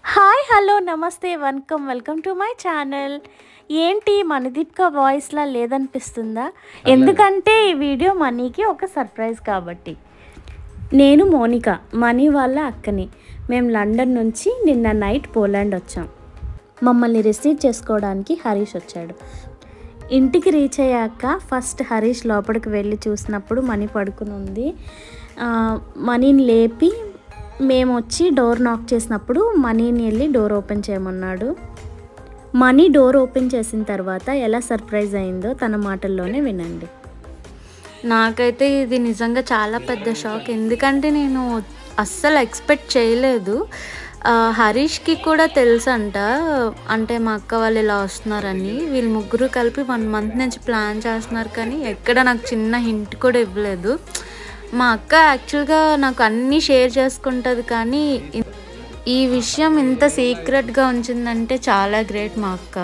Hi hello నమస్తే welcome to my channel. ఏంటి మనదీప్క వాయిస్లా లేదనిపిస్తుందా? ఎందుకంటే ఈ వీడియో మనీకి ఒక సర్ప్రైజ్ కాబట్టి. నేను మోనిక, మనీ వాళ్ళ అక్కని. మేము లండన్ నుంచి నిన్న నైట్ పోలాండ్ వచ్చాం. మమ్మల్ని రిసీవ్ చేసుకోవడానికి హరీష్ వచ్చాడు. ఇంటికి రీచ్ అయ్యాక ఫస్ట్ హరీష్ లోపలికి వెళ్ళి చూసినప్పుడు మనీ పడుకుని ఉంది. మనీని లేపి మేము వచ్చి డోర్ నాక్ చేసినప్పుడు మనీని వెళ్ళి డోర్ ఓపెన్ చేయమన్నాడు. మనీ డోర్ ఓపెన్ చేసిన తర్వాత ఎలా సర్ప్రైజ్ అయిందో తన మాటల్లోనే వినండి. నాకైతే ఇది నిజంగా చాలా పెద్ద షాక్. ఎందుకంటే నేను అస్సలు ఎక్స్పెక్ట్ చేయలేదు. హరీష్కి కూడా తెలుసంట, అంటే మా అక్క వాళ్ళు ఇలా వస్తున్నారని. వీళ్ళు ముగ్గురు కలిపి 1 month నుంచి ప్లాన్ చేస్తున్నారు, కానీ ఎక్కడ నాకు చిన్న హింట్ కూడా ఇవ్వలేదు. మా అక్క యాక్చువల్గా నాకు అన్నీ షేర్ చేసుకుంటుంది, కానీ ఈ విషయం ఇంత సీక్రెట్గా ఉంచిందంటే చాలా గ్రేట్ మా అక్క.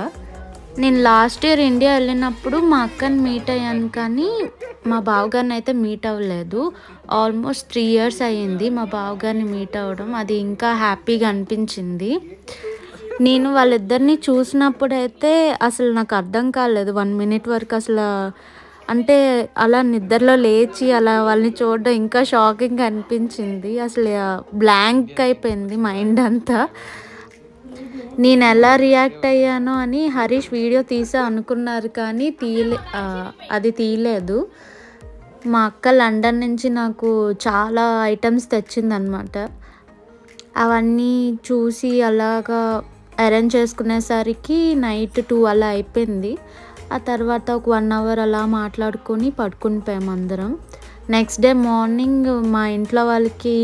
నేను లాస్ట్ ఇయర్ ఇండియా వెళ్ళినప్పుడు మా అక్కని మీట్ అయ్యాను, కానీ మా బావగారిని అయితే మీట్ అవ్వలేదు. ఆల్మోస్ట్ 3 years అయ్యింది మా బావగారిని మీట్ అవ్వడం. అది ఇంకా హ్యాపీగా అనిపించింది. నేను వాళ్ళిద్దరిని చూసినప్పుడైతే అసలు నాకు అర్థం కాలేదు 1 minute వరకు. అసలు అంటే అలా నిద్రలో లేచి అలా వాళ్ళని చూడడం ఇంకా షాకింగ్ అనిపించింది. అసలు బ్లాంక్ అయిపోయింది మైండ్ అంతా. నేను ఎలా రియాక్ట్ అయ్యానో అని హరీష్ వీడియో తీసా అనుకున్నారు, కానీ అది తీయలేదు. మా అక్క లండన్ నుంచి నాకు చాలా ఐటమ్స్ తెచ్చిందనమాట. అవన్నీ చూసి అలాగా అరేంజ్ చేసుకునేసరికి నైట్ 2 అలా అయిపోయింది. ఆ తర్వాత ఒక 1 hour అలా మాట్లాడుకొని పడుకుని పోయాము అందరం. నెక్స్ట్ డే మార్నింగ్ మా ఇంట్లో వాళ్ళకి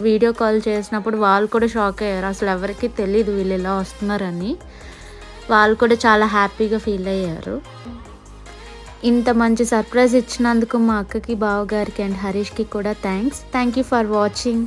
వీడియో కాల్ చేసినప్పుడు వాళ్ళు కూడా షాక్ అయ్యారు. అసలు ఎవరికి తెలీదు వీళ్ళు ఇలా వస్తున్నారని. వాళ్ళు కూడా చాలా హ్యాపీగా ఫీల్ అయ్యారు. ఇంత మంచి సర్ప్రైజ్ ఇచ్చినందుకు మా అక్కకి, బావగారికి అండ్ హరీష్కి కూడా థ్యాంక్ యూ ఫర్ వాచింగ్.